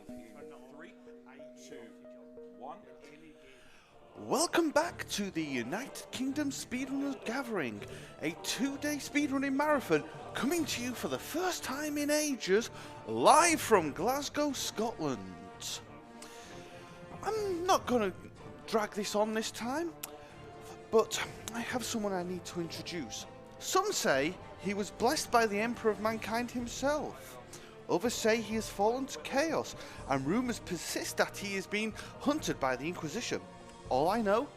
3, 2, 1. Welcome back to the United Kingdom Speedrunners Gathering, a 2-day speedrunning marathon coming to you for the first time in ages, live from Glasgow, Scotland. I'm not going to drag this on this time, but I have someone I need to introduce. Some say he was blessed by the Emperor of Mankind himself. Others say he has fallen to chaos, and rumours persist that he is being hunted by the Inquisition. All I know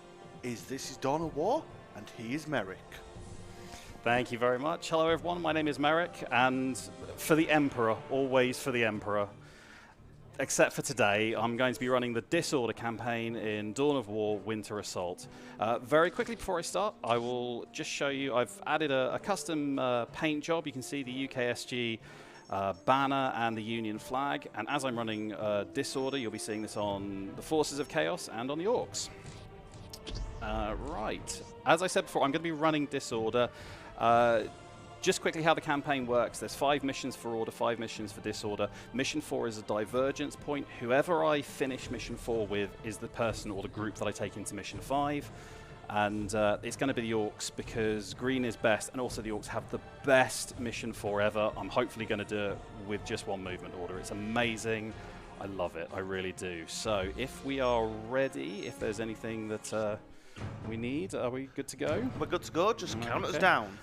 is this is Dawn of War, and he is Merrick. Thank you very much. Hello everyone, my name is Merrick, and for the Emperor, always for the Emperor. Except for today, I'm going to be running the Disorder campaign in Dawn of War Winter Assault. Very quickly before I start, I will just show you, I've added a custom paint job. You can see the UKSG banner and the Union flag, and as I'm running Disorder, you'll be seeing this on the Forces of Chaos and on the Orcs. Right, as I said before, I'm going to be running Disorder. Just quickly how the campaign works, there's 5 missions for Order, 5 missions for Disorder. Mission 4 is a divergence point. Whoever I finish Mission 4 with is the person or the group that I take into Mission 5. And it's going to be the Orcs because green is best, and also the Orcs have the best Mission 4 ever. I'm hopefully going to do it with just one movement order. It's amazing. I love it. I really do. So if we are ready, if there's anything that we need, are we good to go? We're good to go. Just count us down.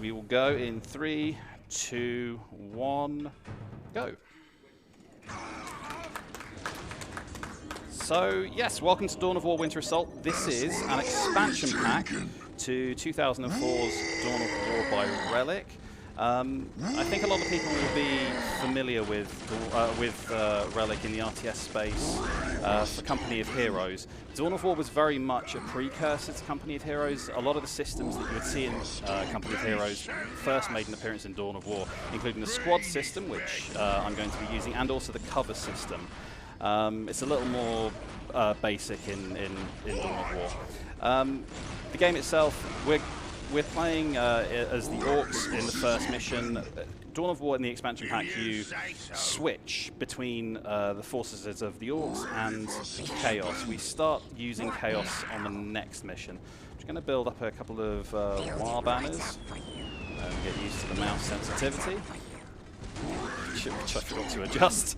We will go in 3, 2, 1, go. So, yes, welcome to Dawn of War Winter Assault. This is an expansion pack to 2004's Dawn of War by Relic. I think a lot of people will be familiar with Relic in the RTS space for Company of Heroes. Dawn of War was very much a precursor to Company of Heroes. A lot of the systems that you would see in Company of Heroes first made an appearance in Dawn of War, including the squad system, which I'm going to be using, and also the cover system. It's a little more basic in Dawn of War. The game itself, we're playing as the Orcs in the first mission. Dawn of War in the expansion pack, you switch between the forces of the Orcs and Chaos. We start using Chaos on the next mission. I'm just going to build up a couple of war banners and get used to the mouse sensitivity, which I forgot to adjust.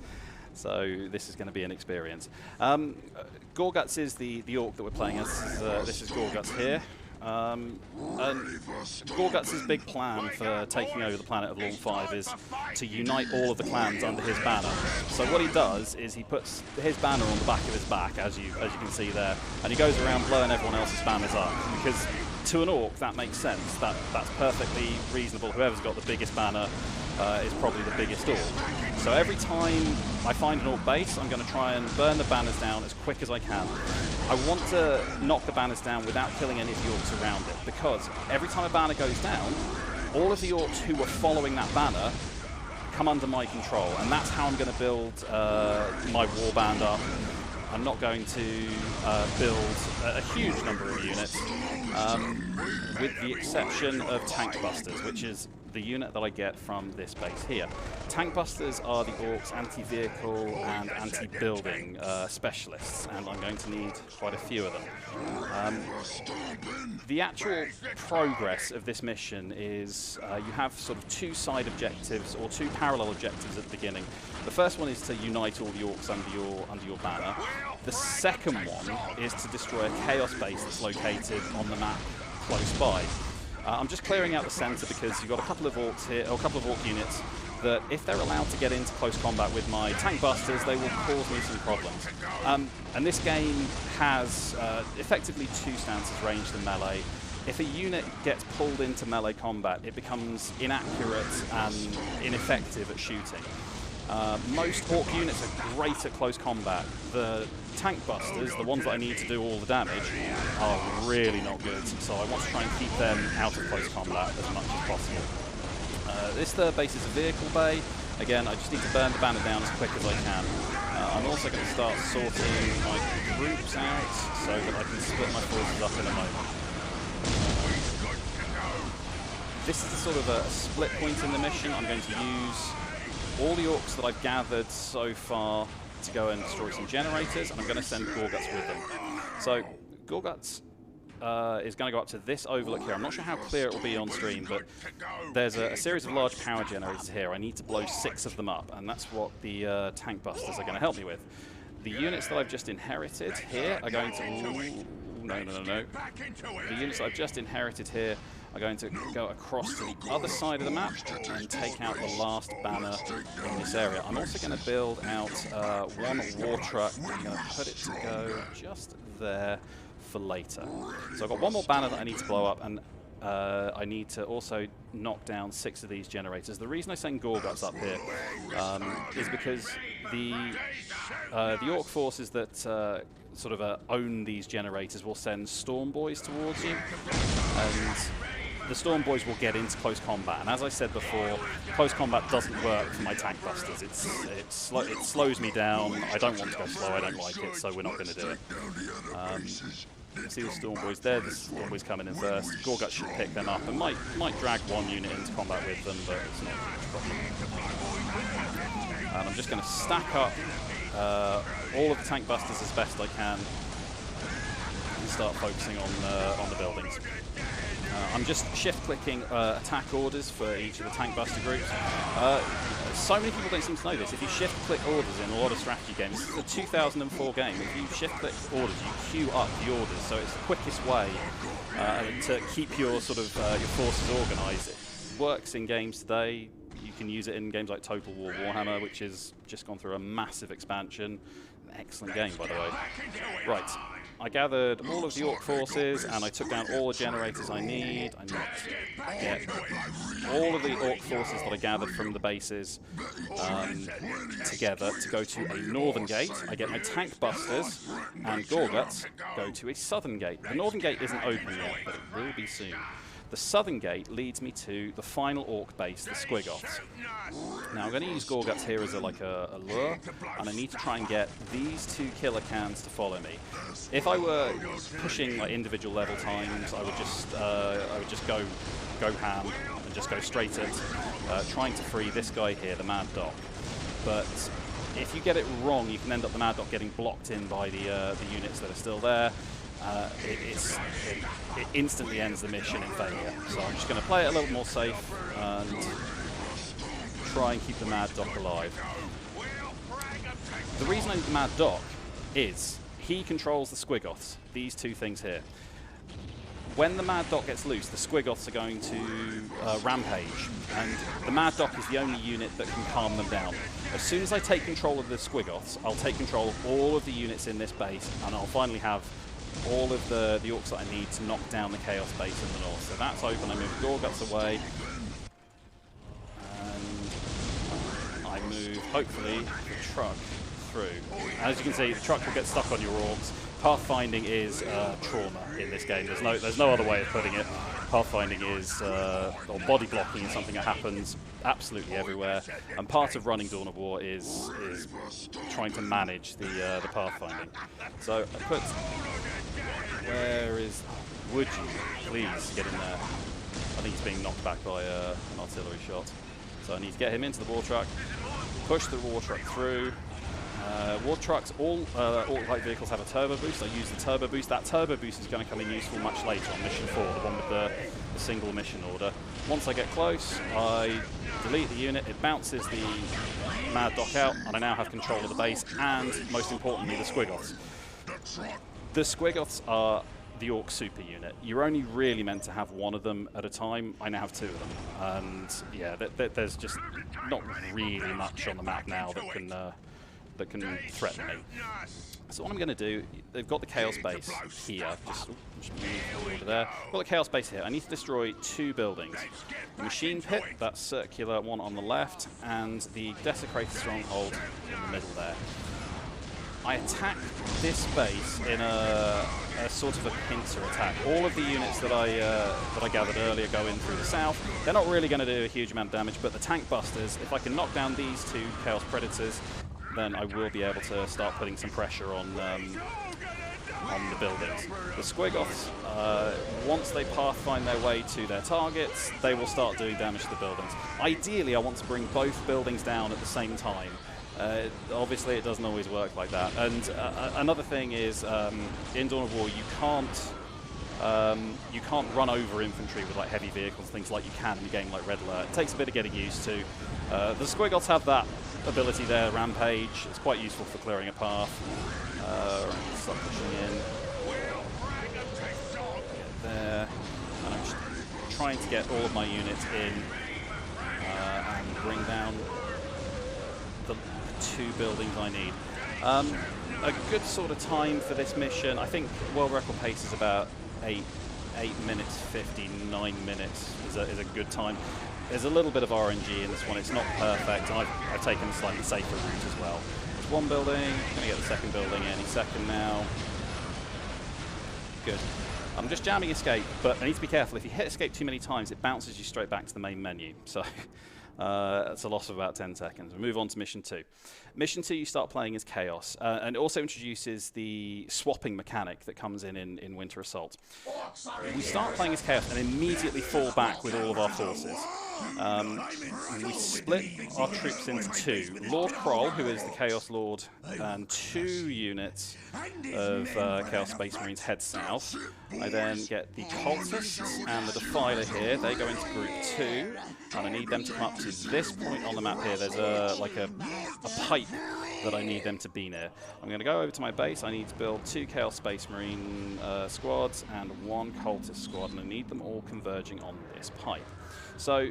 So this is going to be an experience. Gorgutz is the Orc that we're playing as. This is Gorgutz here. And Gorgutz's big plan for taking over the planet of Lawn 5 is to unite all of the clans under his banner. So what he does is he puts his banner on the back of his back, as you can see there, and he goes around blowing everyone else's banners up. Because to an Orc, that makes sense. That's perfectly reasonable. Whoever's got the biggest banner is probably the biggest Orc. So every time I find an Orc base, I'm going to try and burn the banners down as quick as I can. I want to knock the banners down without killing any of the Orcs around it, because every time a banner goes down, all of the Orcs who were following that banner come under my control, and that's how I'm going to build my warband up. I'm not going to build a huge number of units, with the exception of Tank Busters, which is the unit that I get from this base here. Tank Busters are the Orcs' anti-vehicle and anti-building specialists, and I'm going to need quite a few of them. The actual progress of this mission is you have sort of 2 side objectives, or 2 parallel objectives at the beginning. The first one is to unite all the Orcs under your banner. The second one is to destroy a Chaos base that's located on the map close by. I'm just clearing out the centre because you've got a couple of Orcs here, or a couple of Orc units, that if they're allowed to get into close combat with my Tank Busters, they will cause me some problems. And this game has effectively 2 stances, ranged and melee. If a unit gets pulled into melee combat, it becomes inaccurate and ineffective at shooting. Most Orc units are great at close combat. The Tank Busters, the ones that I need to do all the damage, are really not good, so I want to try and keep them out of close combat as much as possible. This third base is a vehicle bay. Again, I just need to burn the banner down as quick as I can. I'm also going to start sorting my groups out so that I can split my forces up in a moment. This is a sort of a split point in the mission. I'm going to use all the Orcs that I've gathered so far to go and destroy some generators, and I'm going to send Gorgutz with them. So Gorgutz is going to go up to this overlook here. I'm not sure how clear it will be on stream, but there's a series of large power generators here. I need to blow 6 of them up, and that's what the tank busters are going to help me with. The units that I've just inherited here are going to... No. The units that I've just inherited here are going to go across to the other side of the map and take out the last banner in this area. I'm also going to build out one war truck. I'm going to put it to go just there for later. So I've got one more banner that I need to blow up, and I need to also knock down 6 of these generators. The reason I send Gorgutz up here is because the Orc forces that sort of own these generators will send Storm Boys towards you, and the Storm Boys will get into close combat. And as I said before, close combat doesn't work for my tank busters. It slows me down. I don't want to go slow. I don't like it, so we're not going to do it. See the Storm Boys there. The Storm Boys coming in first. Gorgutz should pick them up and might drag one unit into combat with them, but it's not a huge problem. And I'm just going to stack up all of the tank busters as best I can and start focusing on the buildings. I'm just shift-clicking attack orders for each of the tank buster groups. So many people don't seem to know this. If you shift-click orders in a lot of strategy games, this is a 2004 game. If you shift-click orders, you queue up the orders, so it's the quickest way to keep your sort of your forces organised. It works in games today. You can use it in games like Total War Warhammer, which has just gone through a massive expansion. An excellent game, by the way. Right. I gathered all of the Orc forces, and I took down all the generators I need. I need to get all of the Orc forces that I gathered from the bases together to go to a northern gate. I get my tank busters, and Gorgutz go to a southern gate. The northern gate isn't open yet, but it will be soon. The southern gate leads me to the final Orc base, the Squigoths. Now I'm going to use Gorgutz here as a lure, and I need to try and get these 2 killer cans to follow me. If I were pushing like individual level times, I would just go ham and just go straight at trying to free this guy here, the Mad Doc. But if you get it wrong, you can end up the Mad Doc getting blocked in by the units that are still there. It instantly ends the mission in failure. So I'm just going to play it a little more safe and try and keep the Mad Doc alive. The reason I need the Mad Doc is he controls the Squigoths, these 2 things here. When the Mad Doc gets loose, the Squigoths are going to rampage, and the Mad Doc is the only unit that can calm them down. As soon as I take control of the Squigoths, I'll take control of all of the units in this base, and I'll finally have all of the Orcs that I need to knock down the Chaos base in the north. So that's open. I move Gorgutz away, and I move, hopefully, the truck through. As you can see, the truck will get stuck on your Orcs. Pathfinding is trauma in this game. There's no other way of putting it. Pathfinding is, or body blocking is something that happens absolutely everywhere. And part of running Dawn of War is trying to manage the pathfinding. So I put, where is, would you please get in there? I think he's being knocked back by an artillery shot. So I need to get him into the war truck, push the war truck through. War trucks, all light vehicles have a turbo boost. I use the turbo boost. That turbo boost is going to come in useful much later on mission 4, the one with the single mission order. Once I get close, I delete the unit. It bounces the Mad Doc out, and I now have control of the base and, most importantly, the Squigoths. The Squigoths are the Orc super unit. You're only really meant to have 1 of them at a time. I now have 2 of them, and yeah, there's just not really much on the map now that can threaten me. So what I'm going to do, they've got the Chaos base here, just move over there. I've got the Chaos base here. I need to destroy 2 buildings. The Machine Pit, that circular one on the left, and the Desecrated Stronghold in the middle there. I attack this base in a sort of a pincer attack. All of the units that I gathered earlier go in through the south. They're not really going to do a huge amount of damage, but the tank busters, if I can knock down these 2 Chaos Predators, then I will be able to start putting some pressure on the buildings. The Squigoths, once they pathfind their way to their targets, they will start doing damage to the buildings. Ideally, I want to bring both buildings down at the same time, Obviously, it doesn't always work like that. And another thing is, in Dawn of War, you can't run over infantry with like heavy vehicles, things like you can in a game like Red Alert. It takes a bit of getting used to. The Squiggles have that ability there, Rampage. It's quite useful for clearing a path. Start pushing in. Get there. And I'm just trying to get all of my units in and bring down the 2 buildings I need. A good sort of time for this mission, I think world record pace is about 8 minutes 59 minutes is a good time. There's a little bit of RNG in this one. It's not perfect, and I've taken a slightly safer route as well. There's 1 building. I'm going to get the 2nd building any second now. Good. I'm just jamming escape, but I need to be careful. If you hit escape too many times, it bounces you straight back to the main menu. So that's a loss of about 10 seconds. We'll move on to Mission 2. Mission 2, you start playing as Chaos, and it also introduces the swapping mechanic that comes in Winter Assault. We start playing as Chaos and immediately fall back with all of our forces. We split our troops into 2. Lord Kroll, who is the Chaos Lord, and 2 units of Chaos Space Marines head south. I then get the Cultists and the Defiler here. They go into Group 2, and I need them to come up to this point on the map here. There's a pipe that I need them to be near. I'm going to go over to my base. I need to build 2 Chaos Space Marine squads and 1 Cultist squad, and I need them all converging on this pipe. So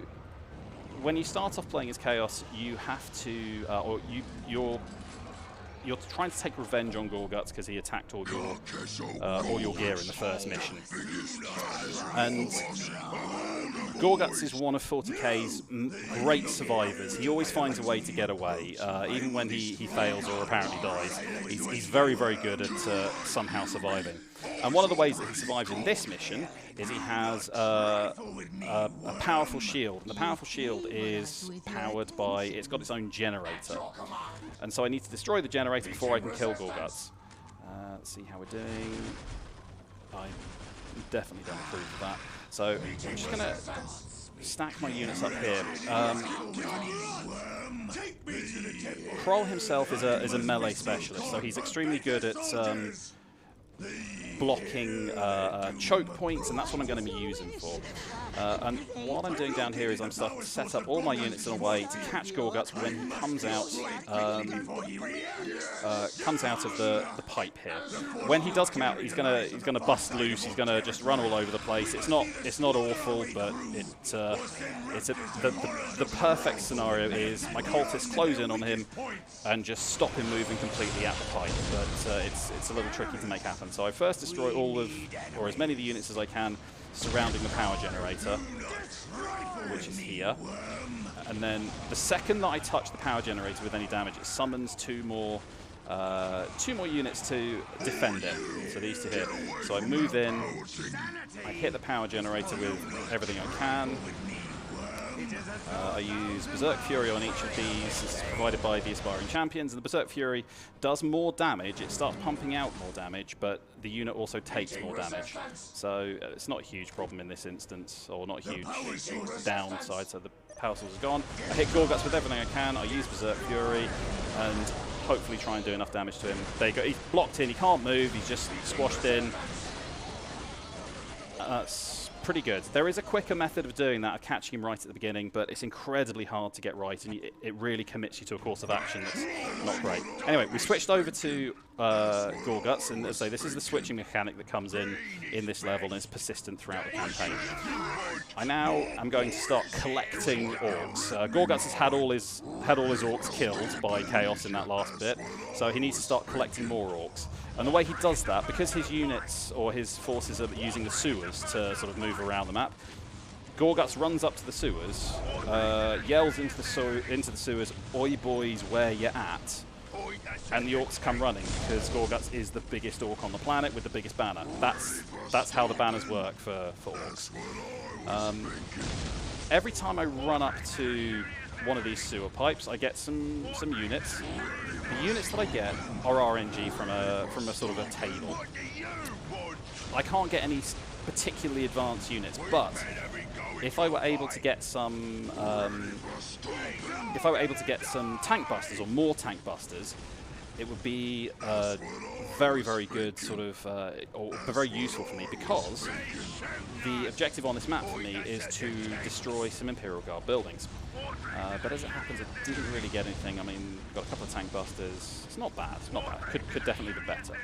when you start off playing as Chaos, you have to, you're trying to take revenge on Gorgutz because he attacked all your gear in the first mission. And Gorgutz is one of 40k's great survivors. He always finds a way to get away, even when he fails or apparently dies. He's very, very good at somehow surviving. And one of the ways that he survives in this mission is he has a powerful shield. And the powerful shield is powered by, it's got its own generator. And so I need to destroy the generator before I can kill Gorgutz. Let's see how we're doing. I definitely don't approve of that. So I'm just going to stack my units up here. Kroll himself is a melee specialist, so he's extremely good at blocking choke points, and that's what I'm going to be using for. And what I'm doing down here is I'm starting to set up all my units in a way to catch Gorgutz when he comes out of the pipe here. When he does come out, he's gonna bust loose. He's gonna just run all over the place. It's not awful, but the perfect scenario is my cultists close in on him and just stop him moving completely at the pipe. But it's a little tricky to make happen. So I first destroy all of, or as many of the units as I can surrounding the power generator, which is here. And then the second that I touch the power generator with any damage, it summons two more units to defend it. So these 2 here. So I move in, I hit the power generator with everything I can. I use Berserk Fury on each of these. This is provided by the Aspiring Champions, and the Berserk Fury does more damage. It starts pumping out more damage, but the unit also takes more damage. So it's not a huge problem in this instance, or not a huge downside. So the power source is gone. I hit Gorgutz with everything I can. I use Berserk Fury, and hopefully try and do enough damage to him. There you go. He's blocked in. He can't move. He's just squashed in. That's pretty good. There is a quicker method of doing that, of catching him right at the beginning, but it's incredibly hard to get right, and it really commits you to a course of action that's not great. Anyway, we switched over to Gorgutz, and as I say, this is the switching mechanic that comes in this level and is persistent throughout the campaign. I now am going to start collecting orcs. Gorgutz has had all his orcs killed by Chaos in that last bit, so he needs to start collecting more orcs. And the way he does that, because his units or his forces are using the sewers to sort of move around the map, Gorgutz runs up to the sewers, yells into the sewers, "Oi boys, where you at?" And the orcs come running, because Gorgutz is the biggest orc on the planet with the biggest banner. That's how the banners work for orcs. Every time I run up to one of these sewer pipes, I get some units. The units that I get are RNG from a sort of a table. I can't get any particularly advanced units, but if I were able to get some, tank busters or more tank busters, it would be very, very good sort of, or very useful for me, because the objective on this map for me is to destroy some Imperial Guard buildings. But as it happens, I didn't really get anything. I mean, got a couple of tank busters. It's not bad. It's not bad. Could definitely be better.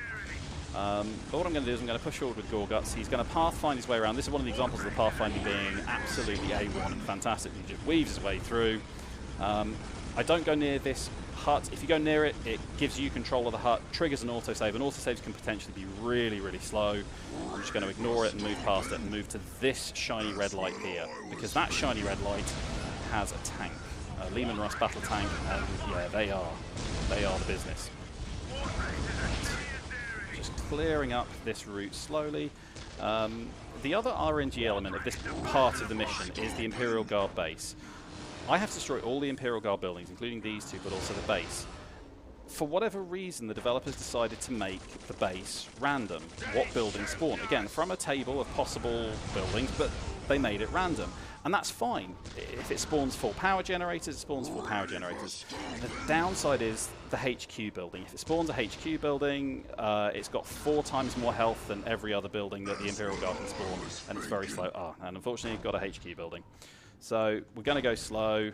But what I'm going to do is I'm going to push forward with Gorgutz. He's going to pathfind his way around. This is one of the examples of the pathfinding being absolutely A1 and fantastic. He just weaves his way through. I don't go near this hut. If you go near it, it gives you control of the hut, triggers an autosave, and autosaves can potentially be really, really slow. I'm just going to ignore it and move past it and move to this shiny red light here, because that shiny red light has a tank, a Lehman Russ battle tank, and yeah, they are the business. Just clearing up this route slowly. The other RNG element of this part of the mission is the Imperial Guard base. I have to destroy all the Imperial Guard buildings, including these two, but also the base. For whatever reason, the developers decided to make the base random. What buildings spawn? Again, from a table of possible buildings, but they made it random. And that's fine. If it spawns full power generators, it spawns full power generators. The downside is the HQ building. If it spawns a HQ building, it's got 4 times more health than every other building that the Imperial Guard can spawn, and it's very slow. And unfortunately, you've got a HQ building. So we're going to go slow,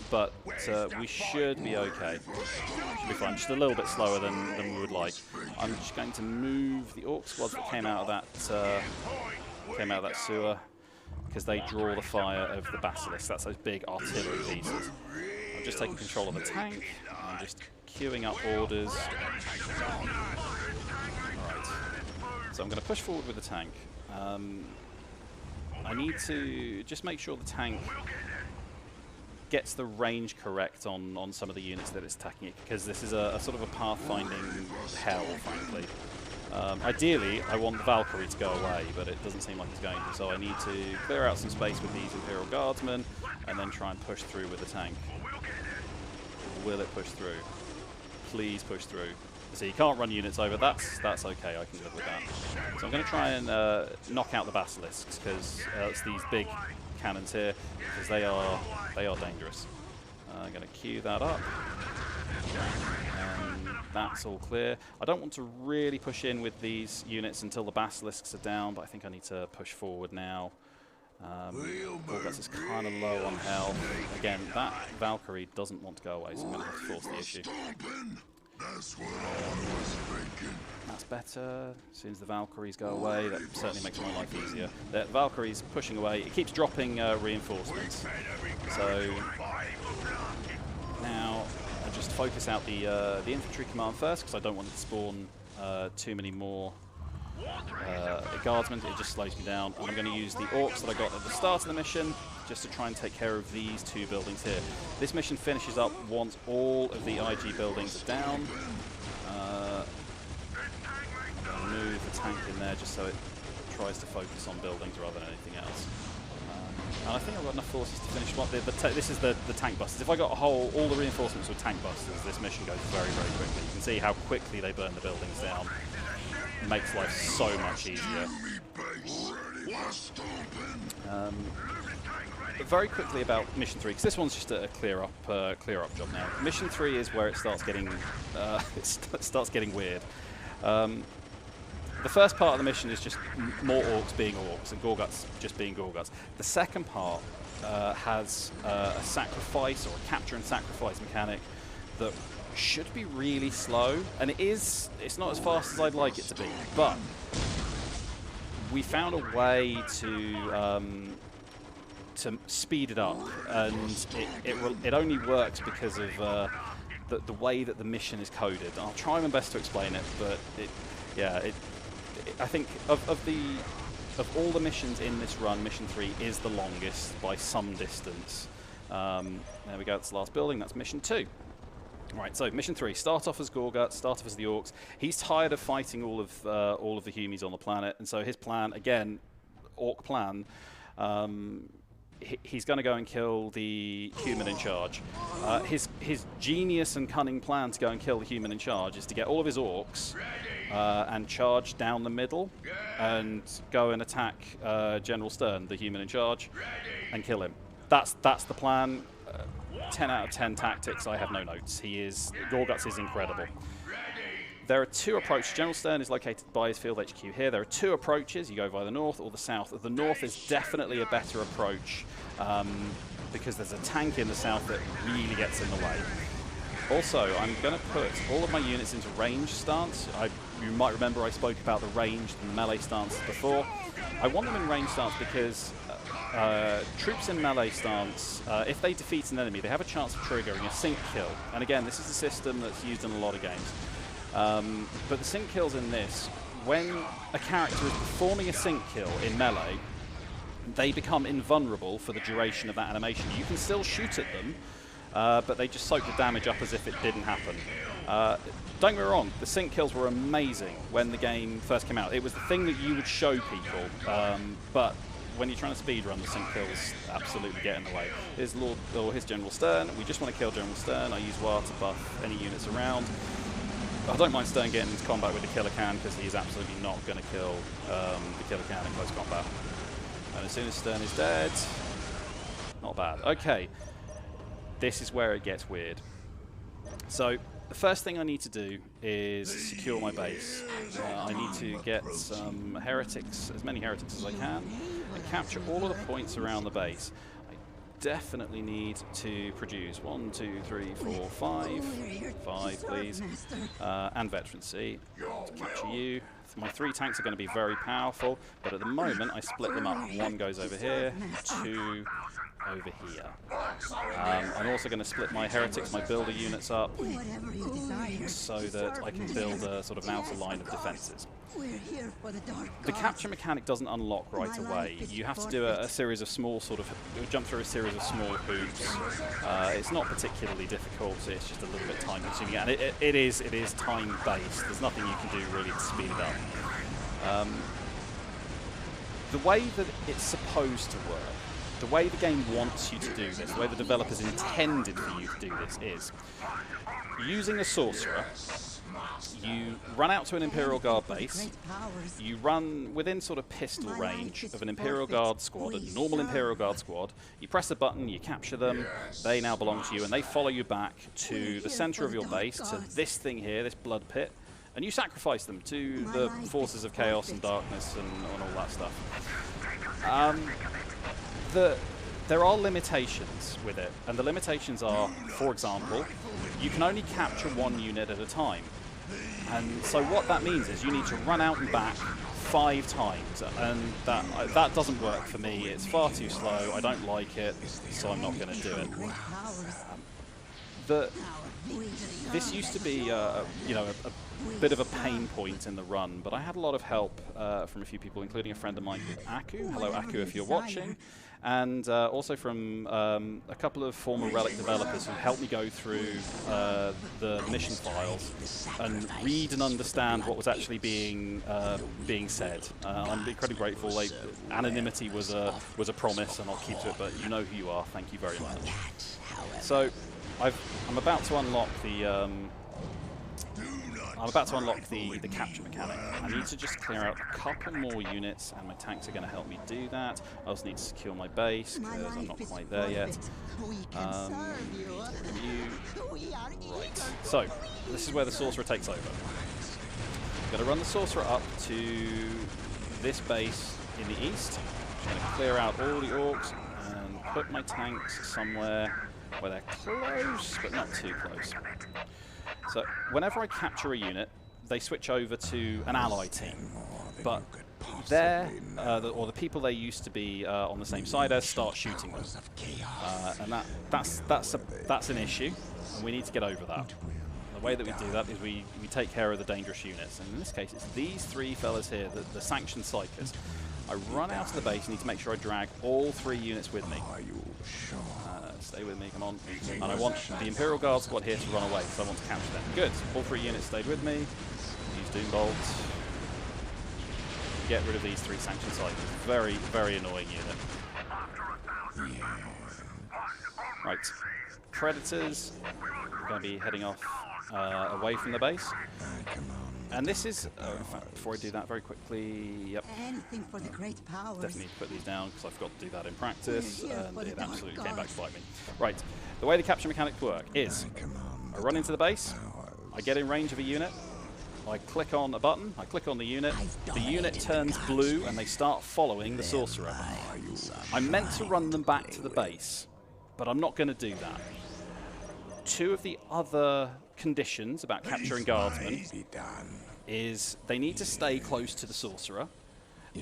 but we should be okay. Should be fine. Just a little bit slower than we would like. I'm just going to move the Orc squads that came out of that sewer, because they draw the fire of the Basilisk. That's those big artillery pieces. I'm just taking control of the tank. I'm just queuing up orders. Alright. So I'm going to push forward with the tank. I need to just make sure the tank gets the range correct on some of the units that it's attacking it, because this is a sort of a pathfinding hell, frankly. Ideally, I want the Valkyrie to go away, but it doesn't seem like it's going to, so I need to clear out some space with these Imperial Guardsmen and then try and push through with the tank. Will it push through? Please push through. So you can't run units over. That's okay. I can live with that. So I'm going to try and knock out the Basilisks, because it's these big cannons here, because they are dangerous. I'm going to queue that up. And that's all clear. I don't want to really push in with these units until the Basilisks are down, but I think I need to push forward now. Gorgutz is kind of low on health. Again, that Valkyrie doesn't want to go away, so I'm going to have to force the issue. That's better. As soon as the Valkyries go away, that certainly makes my life easier. The Valkyrie's pushing away. It keeps dropping reinforcements. So now I just focus out the infantry command first, because I don't want it to spawn too many more guardsmen. It just slows me down. And I'm going to use the Orcs that I got at the start of the mission, just to try and take care of these 2 buildings here. This mission finishes up once all of the IG buildings are down. I'm going to move the tank in there just so it tries to focus on buildings rather than anything else. And I think I've got enough forces to finish one. This is the tank busters. If I got all the reinforcements with tank busters, this mission goes very, very quickly. You can see how quickly they burn the buildings down. It makes life so much easier. But very quickly about mission 3, because this one's just a clear up job now. Mission 3 is where it starts getting weird. The first part of the mission is just more Orcs being Orcs and Gorgutz just being Gorgutz. The second part has a sacrifice or a capture and sacrifice mechanic that should be really slow, and it's not as fast as I'd like it to be, but we found a way to speed it up, and it only works because of the way that the mission is coded. I'll try my best to explain it, but I think of all the missions in this run, mission 3 is the longest by some distance. There we go, that's the last building, that's mission 2. Right, so mission 3, start off as Gorgutz, start off as the Orcs. He's tired of fighting all of the Humies on the planet, and so his plan, again, Orc plan, he's going to go and kill the human in charge. His genius and cunning plan to go and kill the human in charge is to get all of his orcs and charge down the middle and go and attack General Stern, the human in charge, and kill him. That's the plan. 10 out of 10 tactics. I have no notes. Gorgutz is incredible. There are two approaches. General Stern is located by his field HQ here. There are two approaches. You go via the north or the south. The north is definitely a better approach because there's a tank in the south that really gets in the way. Also, I'm going to put all of my units into range stance. You might remember I spoke about the ranged and melee stances before. I want them in range stance because troops in melee stance, if they defeat an enemy, they have a chance of triggering a sync kill. And again, this is a system that's used in a lot of games. But the sync kills in this, when a character is performing a sync kill in melee, they become invulnerable for the duration of that animation. You can still shoot at them, but they just soak the damage up as if it didn't happen. Don't get me wrong, the sync kills were amazing when the game first came out. It was the thing that you would show people, but when you're trying to speedrun, the sync kills absolutely get in the way. Here's General Stern. We just want to kill General Stern. I use WAR to buff any units around. I don't mind Stern getting into combat with the Killer Can because he's absolutely not going to kill the Killer Can in close combat. And as soon as Stern is dead, not bad. Okay, this is where it gets weird. So the first thing I need to do is secure my base. I need to get some heretics, as many heretics as I can, and capture all of the points around the base. I definitely need to produce 1, 2, 3, 4, 5, 5 please, and veterancy to capture you. My 3 tanks are going to be very powerful, but at the moment I split them up. 1 goes over here, 2 over here. I'm also going to split my heretics, my builder units up, so that I can build a sort of an outer line of defences. The capture mechanic doesn't unlock right away. You have to do a series of small jump through a series of small hoops. It's not particularly difficult, it's just a little bit time consuming, and it is time based. There's nothing you can do really to speed it up. The way that it's supposed to work, the way the game wants you to do this, the way the developers intended for you to do this is, using a sorcerer, you run out to an Imperial Guard base, you run within sort of pistol range of an Imperial Guard squad, a normal Imperial Guard squad, you press a button, you capture them, they now belong to you, and they follow you back to the center of your base, to this thing here, this blood pit, and you sacrifice them to the forces of chaos and darkness and all that stuff. There are limitations with it, and the limitations are, for example, you can only capture 1 unit at a time. And so what that means is you need to run out and back 5 times, and that doesn't work for me. It's far too slow, I don't like it, so I'm not going to do it. This used to be a bit of a pain point in the run, but I had a lot of help from a few people, including a friend of mine called Aku. Hello Aku if you're watching. And also from a couple of former Relic developers who helped me go through the mission files and read and understand what was actually being said. I'm incredibly grateful. Anonymity was a promise, and I'll keep to it. But you know who you are. Thank you very much. So I'm about to unlock the. I'm about to unlock the capture mechanic. I need to just clear out a couple more units, and my tanks are going to help me do that. I also need to secure my base, because I'm not quite there yet. Right. So, this is where the Sorcerer takes over. I'm going to run the Sorcerer up to this base in the east. I'm going to clear out all the orcs and put my tanks somewhere where they're close, but not too close. So whenever I capture a unit, they switch over to an ally team, but the people they used to be on the same side as start shooting them, and that's an issue, and we need to get over that. The way that we do that is we take care of the dangerous units, and in this case it's these 3 fellas here, the sanctioned psychers. I run out of the base and need to make sure I drag all 3 units with me. Stay with me, come on. And I want the Imperial Guard squad here to run away, so I want to capture them. Good. All 3 units stayed with me. Use Doom Bolt. Get rid of these 3 sanctioned psychers. Very, very annoying unit. Right, Predators are going to be heading off away from the base. And this is, in fact, before I do that very quickly, yep. Anything for the great powers. Definitely need to put these down because I forgot to do that in practice, and it absolutely came back to bite me. Right, the way the capture mechanics work is, I run into the base, I get in range of a unit, I click on a button, I click on the unit turns blue and they start following the sorcerer. I'm meant to run them back to the base, but I'm not going to do that. Two of the other conditions about capturing guardsmen is they need to stay close to the sorcerer,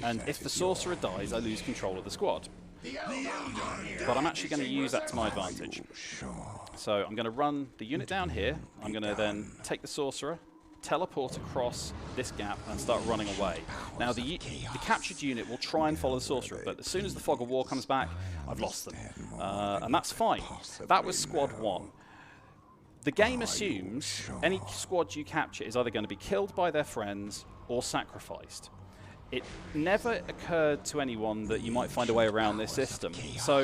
and if the sorcerer dies, I lose control of the squad. But I'm actually going to use that to my advantage. So I'm going to run the unit down here, I'm going to then take the sorcerer, teleport across this gap and start running away. Now the captured unit will try and follow the sorcerer, but as soon as the fog of war comes back, I've lost them. And that's fine. That was squad 1. The game assumes any squad you capture is either going to be killed by their friends or sacrificed. It never occurred to anyone that you might find a way around this system. So,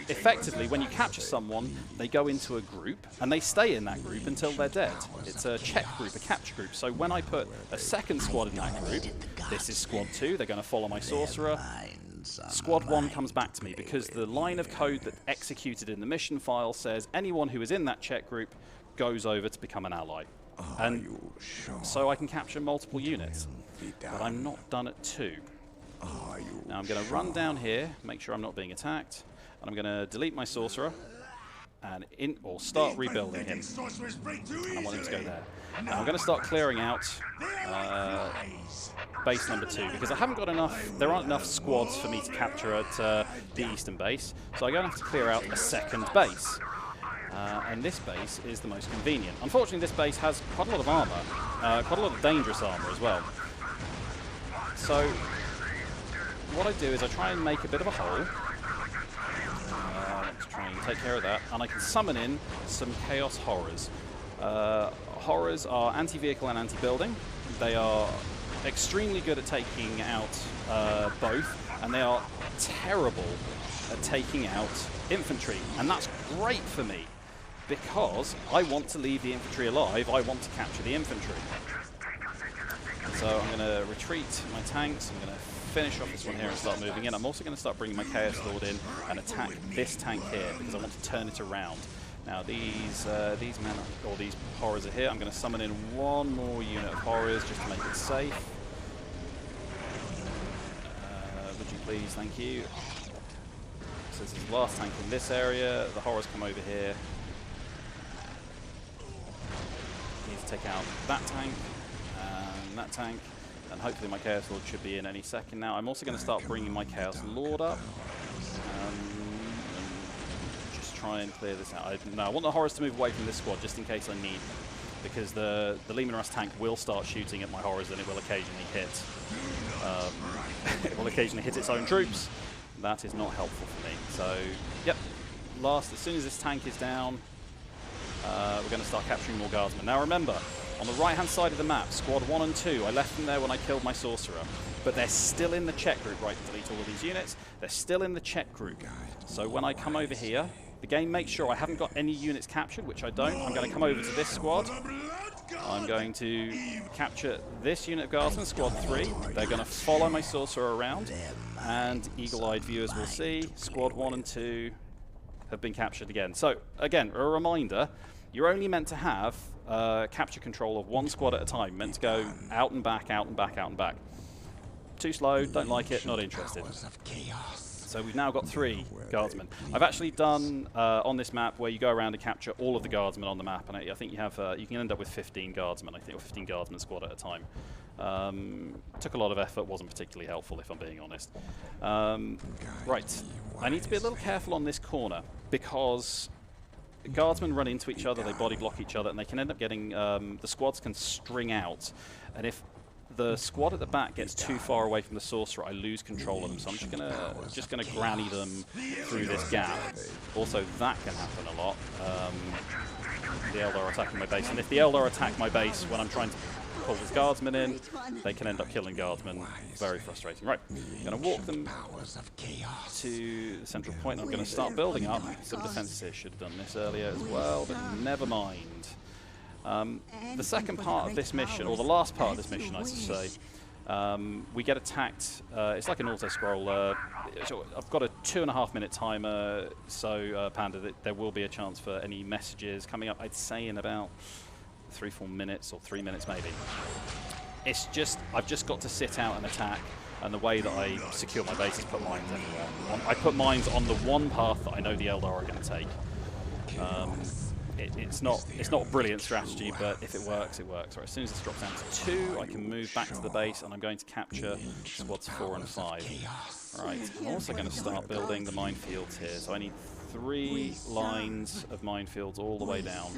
effectively, when you capture someone, they go into a group, and they stay in that group until they're dead. It's a check group, a capture group. So when I put a second squad in that group, this is squad 2, they're going to follow my sorcerer. Squad 1 comes back to me, because the line of code that executed in the mission file says anyone who is in that check group goes over to become an ally. And so I can capture multiple units. But I'm not done at 2. Now I'm going to run down here, make sure I'm not being attacked, and I'm going to delete my sorcerer and start rebuilding him. And I want him to go there. Now I'm going to start clearing out base number 2, because I haven't got enough. There aren't enough squads for me to capture at the eastern base, so I'm going to have to clear out a second base. And this base is the most convenient. Unfortunately, this base has quite a lot of armor, quite a lot of dangerous armor as well. So what I do is I try and make a bit of a hole. Let's try and take care of that. And I can summon in some Chaos Horrors. Horrors are anti-vehicle and anti-building. They are extremely good at taking out both, and they are terrible at taking out infantry. And that's great for me, because I want to leave the infantry alive. I want to capture the infantry. So I'm going to retreat my tanks. I'm going to finish off this one here and start moving in. I'm also going to start bringing my Chaos Lord in and attack this tank here, because I want to turn it around. Now these men, or these horrors are here. I'm going to summon in one more unit of horrors just to make it safe. Would you please? Thank you. So this is the last tank in this area. The horrors come over here. Need to take out that tank. That tank, and hopefully my Chaos Lord should be in any second now. I'm also going to start bringing my Chaos Lord up and just try and clear this out. I want the horrors to move away from this squad just in case I need them, because the Leman Russ tank will start shooting at my horrors, and it will occasionally hit. It will occasionally hit its own troops. That is not helpful for me. So, yep. As soon as this tank is down, we're going to start capturing more guardsmen. Now remember, on the right-hand side of the map, squad 1 and 2, I left them there when I killed my sorcerer, but they're still in the check group. Right, delete all of these units. They're still in the check group. So when I come over here, the game makes sure I haven't got any units captured, which I don't. I'm going to come over to this squad. I'm going to capture this unit of guardsmen, squad 3. They're going to follow my sorcerer around, and eagle-eyed viewers will see squad 1 and 2 have been captured again. So, again, a reminder, you're only meant to have capture control of one squad at a time, meant to go out and back, out and back, out and back. Too slow, don't like it, not interested. So we've now got 3 guardsmen. I've actually done on this map where you go around and capture all of the guardsmen on the map, and I think you have you can end up with 15 guardsmen, I think, or 15 guardsmen squad at a time. Took a lot of effort, wasn't particularly helpful if I'm being honest. Right, I need to be a little careful on this corner, because guardsmen run into each other, they body block each other, and they can end up getting, the squads can string out, and if the squad at the back gets too far away from the sorcerer, I lose control of them, so I'm just gonna granny them through this gap. Also, that can happen a lot. The Eldar are attacking my base, and if the Eldar attack my base when I'm trying to pull his guardsmen in, they can end up killing guardsmen. Very frustrating. Right, I'm going to walk them to the central point. I'm going to start building up some defenses here. Should have done this earlier as well, but never mind. The second part of this mission, or the last part of this mission, I should say, we get attacked. It's like an auto-scroll. I've got a 2.5 minute timer, so Panda, there will be a chance for any messages coming up, I'd say in about 3-4 minutes, or 3 minutes maybe. It's just, I've just got to sit out and attack, and the way that I secure my base is put mines everywhere. I put mines on the one path that I know the Eldar are going to take. It's not a brilliant strategy, but if it works, it works. Right, as soon as this drops down to 2, I can move back to the base, and I'm going to capture squads 4 and 5. Right, I'm also going to start building the minefields here. So I need 3 lines of minefields all the way down.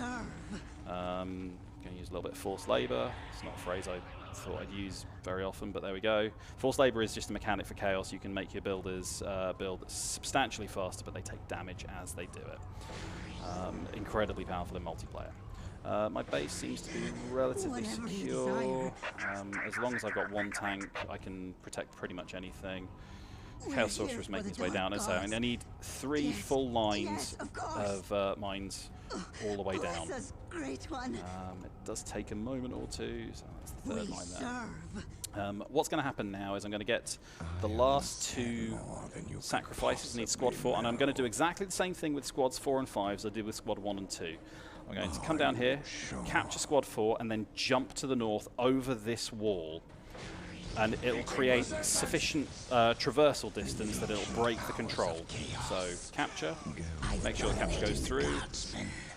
I'm going to use a little bit of forced labour. It's not a phrase I thought I'd use very often, but there we go. Forced labour is just a mechanic for chaos. You can make your builders build substantially faster, but they take damage as they do it. Incredibly powerful in multiplayer. My base seems to be relatively secure. As long as I've got 1 tank, I can protect pretty much anything. Chaos Sorcerer is making his way down, and so I need 3 full lines of mines all the way down. It does take a moment or two, so that's the 3rd line there. What's going to happen now is I'm going to get the last 2 sacrifices. I need squad 4, and I'm going to do exactly the same thing with squads 4 and 5 as I did with squad 1 and 2. I'm going to come down here, capture squad 4, and then jump to the north over this wall. And it'll create sufficient traversal distance that it'll break the control. So capture, make sure the capture goes through,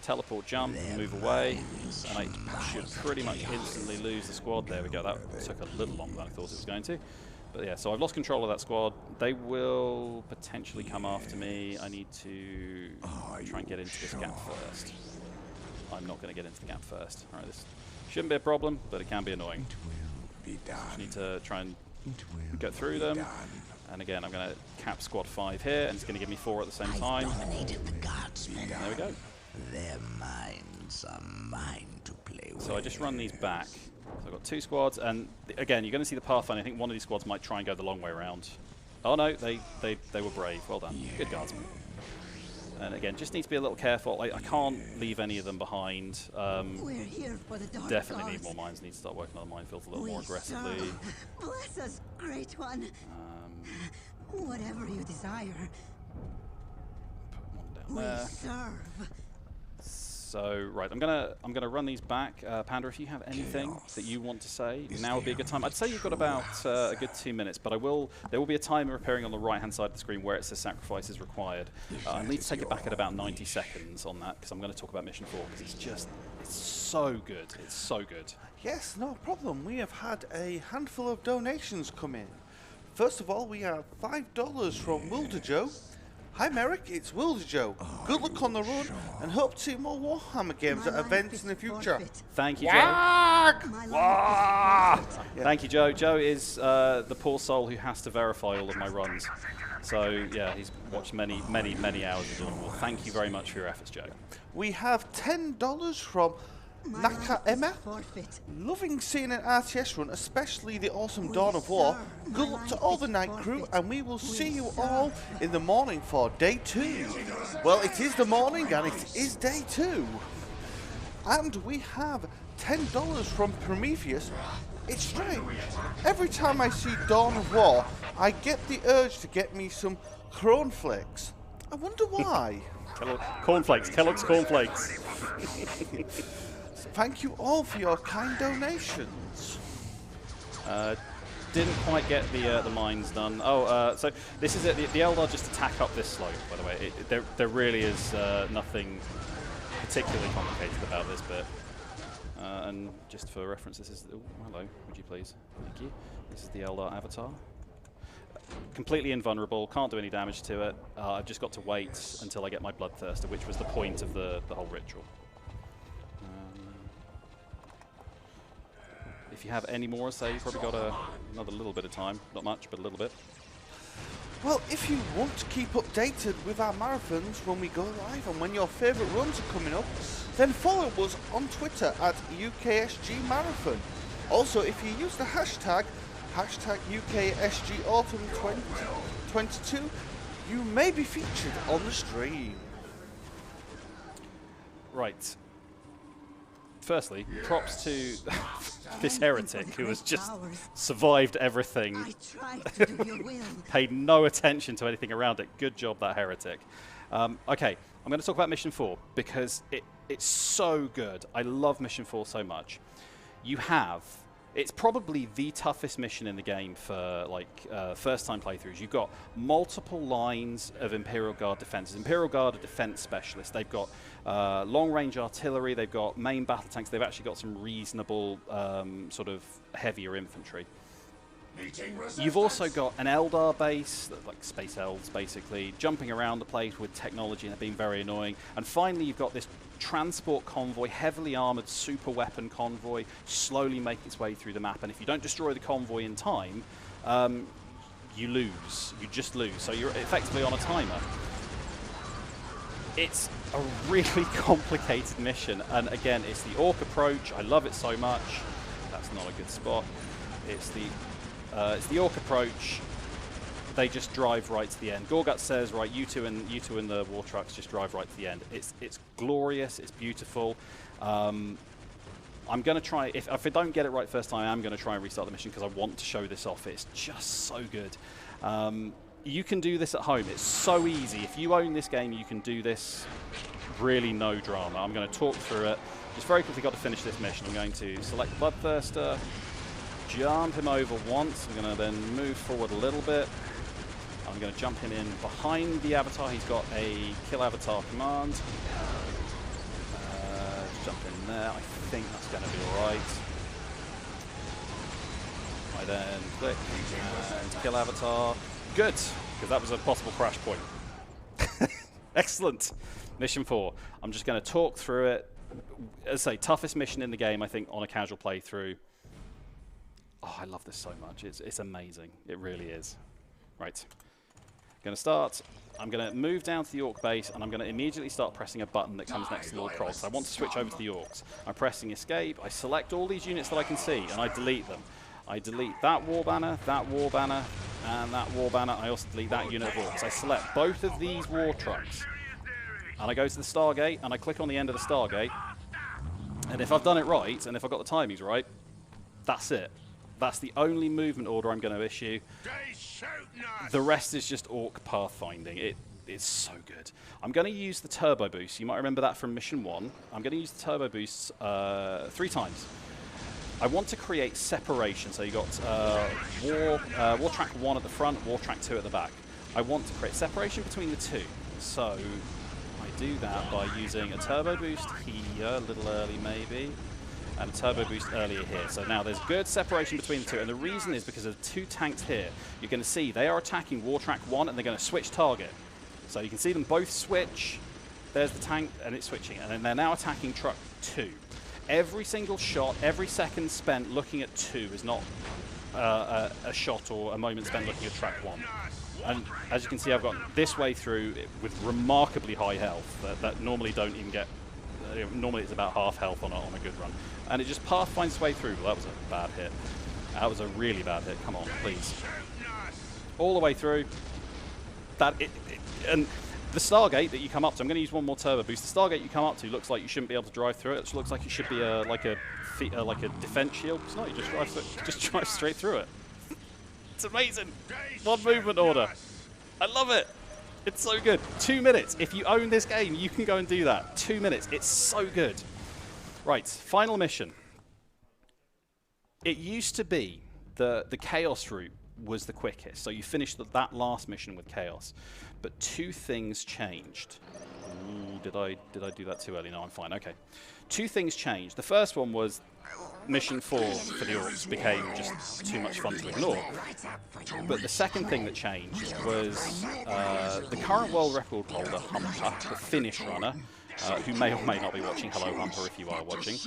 teleport, jump, move away, and I should pretty much instantly lose the squad. There we go. That took a little longer than I thought it was going to. But yeah, so I've lost control of that squad. They will potentially come after me. I need to try and get into this gap first. I'm not going to get into the gap first. All right, this shouldn't be a problem, but it can be annoying. Just need to try and get through them. And again, I'm going to cap squad 5 here, and it's going to give me 4 at the same time. There we go. Their minds are mine to play with. So I just run these back. So I've got 2 squads, and again, you're going to see the pathfinder. I think one of these squads might try and go the long way around. Oh no, they were brave. Well done. Good guardsmen. And again, just need to be a little careful. I can't leave any of them behind. We're here for the dark Definitely need gods. more mines. Need to start working on the minefields a little more aggressively. Bless us, great one. Whatever you desire, Put one down we there. serve. So right, I'm gonna run these back. Panda, if you have anything that you want to say, now would be a good time. I'd say you've got about a good 2 minutes, but there will be a timer appearing on the right-hand side of the screen where it says sacrifice is required. I need to take it back at about 90 seconds on that because I'm going to talk about mission 4 because it's so good. It's so good. Yes, no problem. We have had a handful of donations come in. First of all, we have $5 from Wilder Joe. Hi Merrick, it's Wilder Joe. Good luck on the run and hope to see more Warhammer games at events in the future. Thank you, Joe. Yeah. Thank you, Joe. Joe is the poor soul who has to verify all of my runs. So yeah, he's watched many hours of Dawn of War. Thank you very much for your efforts, Joe. We have $10 from Naka Emma. Loving seeing an RTS run, especially the awesome Dawn of War. Good luck to all the night crew, and we will see you all in the morning for day 2. Well, it is the morning, and it is day 2. And we have $10 from Prometheus. It's strange. Every time I see Dawn of War, I get the urge to get me some cornflakes. I wonder why. Cornflakes, Kellogg's cornflakes. Thank you all for your kind donations. Didn't quite get the mines done. Oh, so this is it. The Eldar just attack up this slope, by the way. There really is nothing particularly complicated about this bit. And just for reference, this is... Oh, hello, would you please? Thank you. This is the Eldar avatar. Completely invulnerable, can't do any damage to it. I've just got to wait until I get my Bloodthirster, which was the point of the whole ritual. If you have any more, say you've probably got another little bit of time. Not much, but a little bit. Well, if you want to keep updated with our marathons when we go live and when your favourite runs are coming up, then follow us on Twitter at UKSG Marathon. Also, if you use the hashtag UKSGAutumn 2022, you may be featured on the stream. Right. Firstly, props to this heretic who has just survived everything, I tried to do your will. paid no attention to anything around it. Good job, that heretic. Okay, I'm going to talk about Mission 4 because it's so good. I love Mission 4 so much. It's probably the toughest mission in the game for first-time playthroughs. You've got multiple lines of Imperial Guard defenses. Imperial Guard are defense specialists. They've got long-range artillery. They've got main battle tanks. They've actually got some reasonable sort of heavier infantry. You've also got an Eldar base, like space elves basically, jumping around the place with technology and being very annoying. And finally you've got this transport convoy, heavily armoured super weapon convoy, slowly making its way through the map. And if you don't destroy the convoy in time, you lose. You just lose. So you're effectively on a timer. It's a really complicated mission. And again, it's the Orc approach. I love it so much. That's not a good spot. It's the Orc approach. They just drive right to the end. Gorgutz says, right, you two in the war trucks just drive right to the end. It's glorious. It's beautiful. I'm going to try, if I don't get it right first time, I'm going to try and restart the mission because I want to show this off. It's just so good. You can do this at home. It's so easy. If you own this game, you can do this really no drama. I'm going to talk through it. Just very quickly got to finish this mission. I'm going to select Bloodthirster, jump him over once. I'm going to then move forward a little bit. I'm going to jump him in behind the avatar. He's got a kill avatar command. Jump in there. I think that's going to be alright. I then click and kill avatar. Good, because that was a possible crash point. Excellent. Mission 4. I'm just going to talk through it. As I say, toughest mission in the game, I think, on a casual playthrough. Oh, I love this so much. It's amazing. It really is. Right. Going to start. I'm going to move down to the Orc base, and I'm going to immediately start pressing a button that comes next to Lord Krogh. I want to switch over to the Orcs. I'm pressing Escape. I select all these units that I can see, and I delete them. I delete that war banner, and that war banner. I also delete that unit of Orcs. I select both of these war trucks, and I go to the Stargate, and I click on the end of the Stargate. And if I've done it right, and if I've got the timings right, that's it. That's the only movement order I'm going to issue. The rest is just Orc pathfinding. It's so good. I'm going to use the turbo boost. You might remember that from Mission 1. I'm going to use the turbo boosts 3 times. I want to create separation. So you got War Track 1 at the front, War Track 2 at the back. I want to create separation between the two. So I do that by using a turbo boost here, a little early maybe, and a turbo boost earlier here. So now there's good separation between the two, and the reason is because of 2 tanks here. You're going to see they are attacking War Track 1, and they're going to switch target. So you can see them both switch. There's the tank, and it's switching, and then they're now attacking Truck 2. Every single shot, every second spent looking at 2 is not a shot or a moment spent looking at Track 1. And as you can see, I've got this way through with remarkably high health that normally don't even get. Normally it's about half health on a good run. And it just pathfinds its way through. Well, that was a bad hit. That was a really bad hit. Come on, please. All the way through. And the Stargate that you come up to, I'm going to use one more turbo boost. The Stargate you come up to looks like you shouldn't be able to drive through it. It looks like it should be like a defense shield. It's not. You just drive straight through it. It's amazing. One movement order. I love it. It's so good. 2 minutes. If you own this game, you can go and do that. 2 minutes. It's so good. Right, final mission. It used to be the Chaos route was the quickest. So you finished that last mission with Chaos. But 2 things changed. Ooh, did I do that too early? No, I'm fine. Okay. 2 things changed. The first one was Mission 4 for the Orcs became just too much fun to ignore. But the second thing that changed was the current world record holder, Humper, the Finnish runner, who may or may not be watching. Hello, Humper, if you are watching.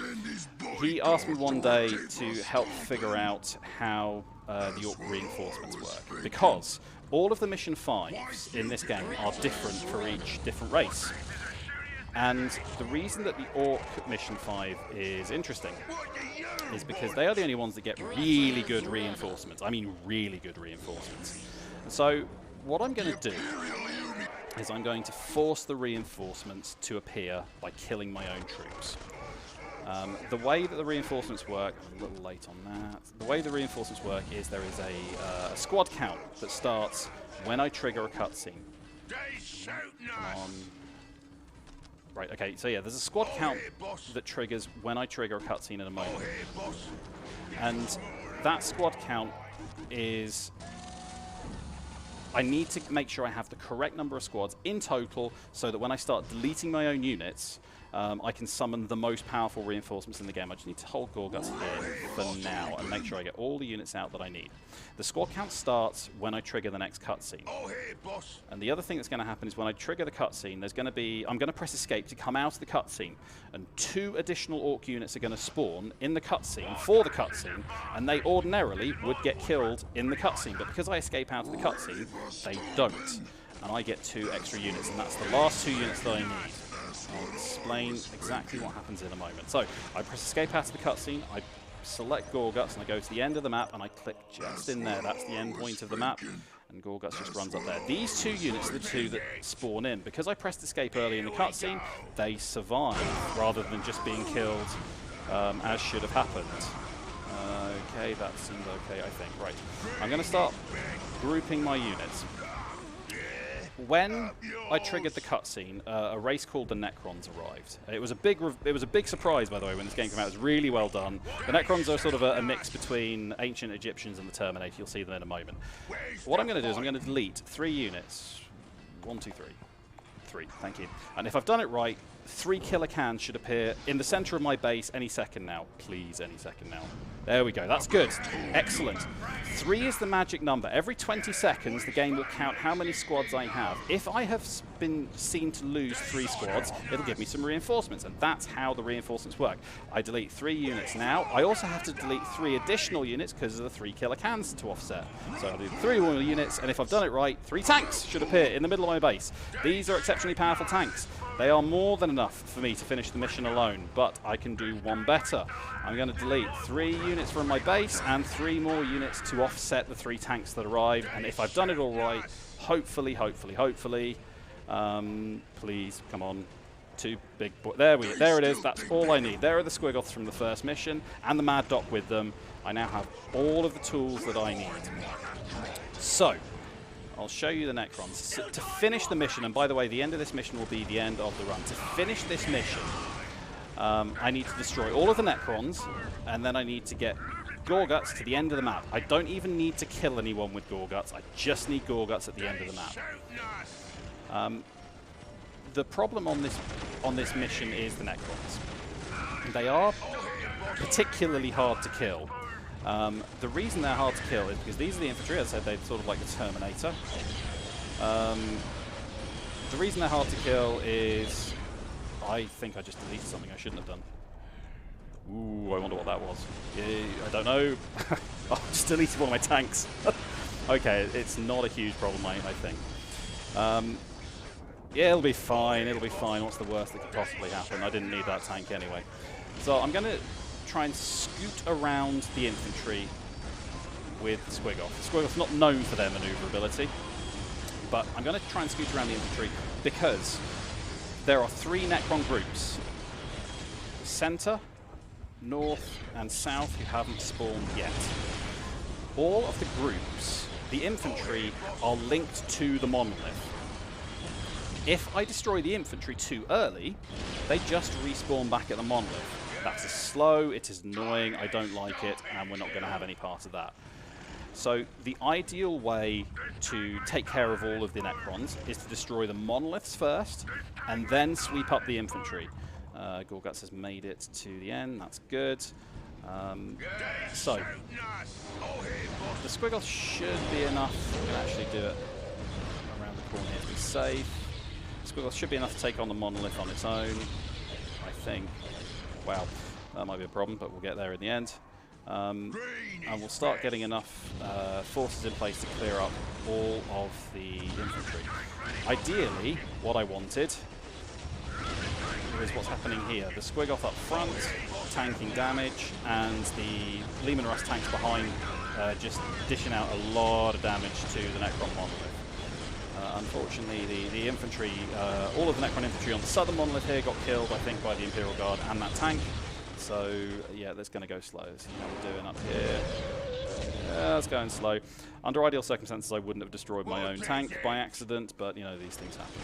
He asked me one day to help figure out how the Orc reinforcements work. Because all of the Mission 5s in this game are different for each different race. And the reason that the Orc Mission 5 is interesting is because they are the only ones that get really good reinforcements. I mean really good reinforcements. So what I'm going to do is I'm going to force the reinforcements to appear by killing my own troops. The way that the reinforcements work, I'm a little late on that. The way the reinforcements work is there is a squad count that starts when I trigger a cutscene. Come on. Right, okay, so yeah, there's a squad count that triggers when I trigger a cutscene in a moment. And that squad count is... I need to make sure I have the correct number of squads in total so that when I start deleting my own units, I can summon the most powerful reinforcements in the game. I just need to hold Gorgutz here for now and make sure I get all the units out that I need. The squad count starts when I trigger the next cutscene. And the other thing that's going to happen is when I trigger the cutscene, there's going to be... I'm going to press escape to come out of the cutscene, and 2 additional Orc units are going to spawn in the cutscene for the cutscene, and they ordinarily would get killed in the cutscene, but because I escape out of the cutscene, they don't. And I get 2 extra units, and that's the last 2 units that I need. I'll explain exactly what happens in a moment. So, I press escape out of the cutscene, I select Gorgutz, and I go to the end of the map, and I click just in there. That's the end point of the map, and Gorgutz just runs up there. These 2 units are the 2 that spawn in. Because I pressed escape early in the cutscene, they survive, rather than just being killed as should have happened. Okay, that seems okay, I think. Right, I'm going to start grouping my units. When I triggered the cutscene, a race called the Necrons arrived. It was a big surprise, by the way, when this game came out. It was really well done. The Necrons are sort of a mix between ancient Egyptians and the Terminator. You'll see them in a moment. What I'm going to do is I'm going to delete 3 units. 1, 2, 3. 3, thank you. And if I've done it right, 3 killer cans should appear in the center of my base any second now. Please, any second now. There we go. That's good. Excellent. 3 is the magic number. Every 20 seconds, the game will count how many squads I have. If I have been seen to lose 3 squads, it'll give me some reinforcements, and that's how the reinforcements work. I delete 3 units now. I also have to delete 3 additional units because of the 3 killer cans to offset. So I'll do 3 more units, and if I've done it right, 3 tanks should appear in the middle of my base. These are exceptionally powerful tanks. They are more than enough for me to finish the mission alone, but I can do one better. I'm going to delete 3 units from my base and 3 more units to offset the 3 tanks that arrive. And if I've done it all right, hopefully, please, come on, 2 big boys. There it is. That's all I need. There are the Squigoths from the first mission and the Mad Doc with them. I now have all of the tools that I need. So, I'll show you the Necrons. So, to finish the mission, and by the way, the end of this mission will be the end of the run. To finish this mission, I need to destroy all of the Necrons, and then I need to get Gorgutz to the end of the map. I don't even need to kill anyone with Gorgutz. I just need Gorgutz at the end of the map. The problem on this mission is the Necrons. They are particularly hard to kill. The reason they're hard to kill is because these are the infantry. As I said, they're sort of like the Terminator. The reason they're hard to kill is... I think I just deleted something I shouldn't have done. Ooh, I wonder what that was. I don't know. I just deleted one of my tanks. Okay, it's not a huge problem, I think. Yeah, it'll be fine. It'll be fine. What's the worst that could possibly happen? I didn't need that tank anyway. So I'm going to try and scoot around the infantry with the Squigoth. The Squigoth's not known for their maneuverability, but I'm going to try and scoot around the infantry because there are 3 Necron groups. Center, north, and south who haven't spawned yet. All of the groups, the infantry, are linked to the monolith. If I destroy the infantry too early, they just respawn back at the monolith. That's slow, it is annoying, I don't like it, and we're not going to have any part of that. So the ideal way to take care of all of the Necrons is to destroy the monoliths first, and then sweep up the infantry. Gorgutz has made it to the end, that's good. So, the Squigoth should be enough. We can actually do it around the corner here to be safe. The Squigoth should be enough to take on the monolith on its own, I think. Wow, that might be a problem, but we'll get there in the end. And we'll start getting enough forces in place to clear up all of the infantry. Ideally, what I wanted is what's happening here. The Squiggoth up front, tanking damage, and the Leman Russ tanks behind just dishing out a lot of damage to the Necron monolith. Unfortunately, the infantry, all of the Necron infantry on the southern monolith here got killed, I think, by the Imperial Guard and that tank. So, yeah, that's going to go slow. See how we're doing up here. Yeah, it's going slow. Under ideal circumstances, I wouldn't have destroyed my own tank by accident, but, you know, these things happen.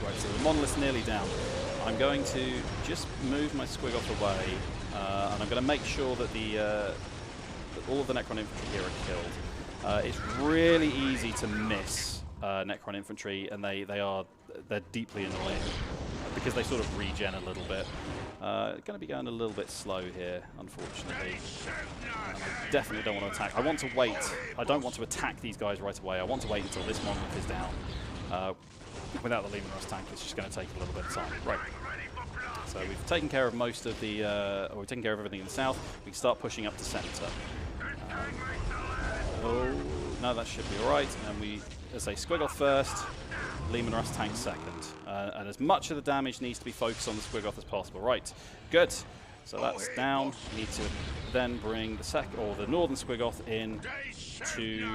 Right, so the monolith's nearly down. I'm going to just move my Squiggoth away, and I'm going to make sure that that all of the Necron infantry here are killed. It's really easy to miss Necron infantry, and they're deeply annoying because they sort of regen a little bit. Going to be going a little bit slow here, unfortunately. I definitely don't want to attack. I want to wait. I don't want to attack these guys right away. I want to wait until this monolith is down. Without the Leman Russ tank, it's just going to take a little bit of time. Right. So we've taken care of most of the, or we've taken care of everything in the south. We can start pushing up to center. Oh, no, that should be all right. And we, as I say, Squiggoth first, Leman Russ tank second. And as much of the damage needs to be focused on the Squiggoth as possible. Right, good. So that's down. We need to then bring the northern Squiggoth in to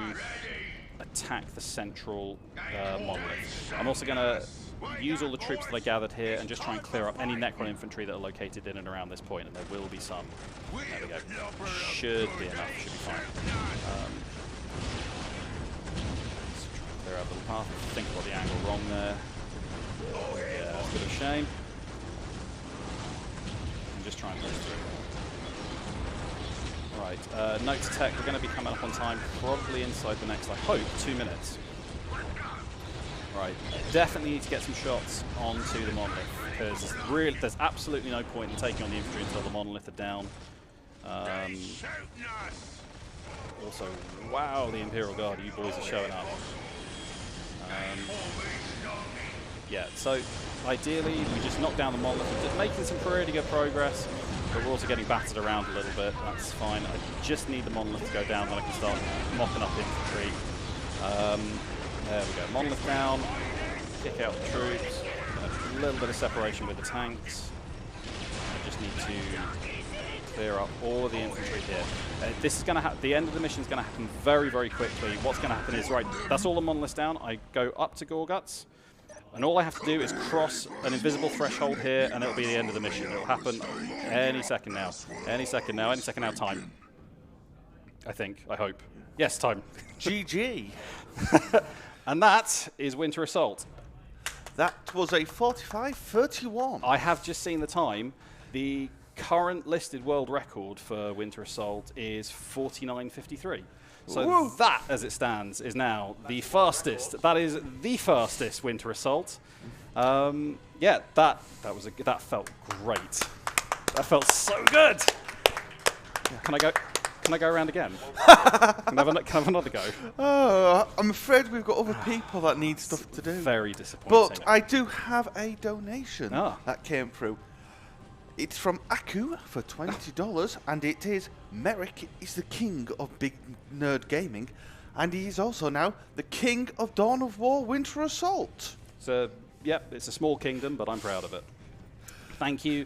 attack the central monolith. I'm also going to use all the troops that I gathered here and just try and clear up any Necron infantry that are located in and around this point, and there will be some. There we go. Should be enough. Should be fine. Let's try and clear out the little path. I think I got the angle wrong there. Yeah, that's a bit of a shame. And just try and push through. Right, note to tech, we're going to be coming up on time, probably inside the next, I hope, 2 minutes. Right, definitely need to get some shots onto the monolith, because really, there's absolutely no point in taking on the infantry until the monolith are down. Also, wow, the Imperial Guard, you boys are showing up. Yeah, so ideally, we just knock down the monolith. We're just making some pretty good progress, but we're also getting battered around a little bit. That's fine. I just need the monolith to go down, then I can start mopping up infantry. There we go. Monolith down. Kick out the troops. A little bit of separation with the tanks. I just need to clear up all the infantry here. This is going to happen. The end of the mission is going to happen very, very quickly. What's going to happen is, right, that's all the monoliths down. I go up to Gorgutz. And all I have to do is cross an invisible threshold here, and it'll be the end of the mission. It'll happen any second now. Any second now. Any second now. Time. I think. I hope. Yes, time. GG. And that is Winter Assault. That was a 45:31. I have just seen the time. The current listed world record for Winter Assault is 49:53. So Woo. that, as it stands, is now the fastest. That is the fastest Winter Assault. Yeah, that felt great. That felt so good. Can I go around again? Can I have another go? Oh, I'm afraid we've got other people that need stuff to do. Very disappointing. But I do have a donation that came through. It's from Aku for $20, and it is Merrick is the king of big nerd gaming, and he is also now the king of Dawn of War Winter Assault. So, yep, it's a small kingdom, but I'm proud of it. Thank you.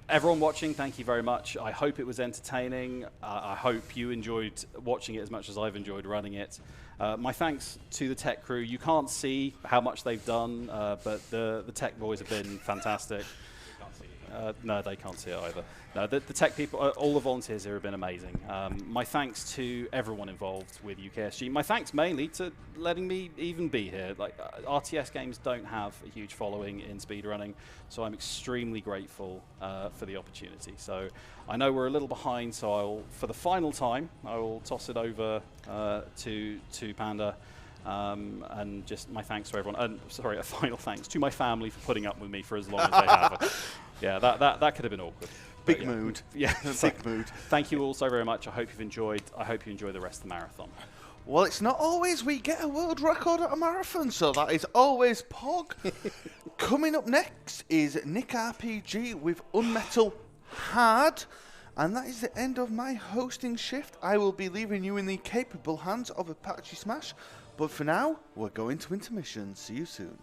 Everyone watching, thank you very much. I hope it was entertaining. I hope you enjoyed watching it as much as I've enjoyed running it. My thanks to the tech crew. You can't see how much they've done, but the tech boys have been fantastic. No, they can't see it either. No, the tech people, all the volunteers here have been amazing. My thanks to everyone involved with UKSG. My thanks mainly to letting me even be here. Like RTS games don't have a huge following in speedrunning, so I'm extremely grateful for the opportunity. So I know we're a little behind, so for the final time, I will toss it over to Panda. And just my thanks to everyone. And sorry, a final thanks to my family for putting up with me for as long as they have. Yeah, that could have been awkward. Big mood. Yeah, big mood. Thank you all so very much. I hope you've enjoyed. I hope you enjoy the rest of the marathon. Well, it's not always we get a world record at a marathon, so that is always Pog. Coming up next is Nick RPG with Unmetal Hard. And that is the end of my hosting shift. I will be leaving you in the capable hands of Apache Smash. But for now, we're going to intermission. See you soon.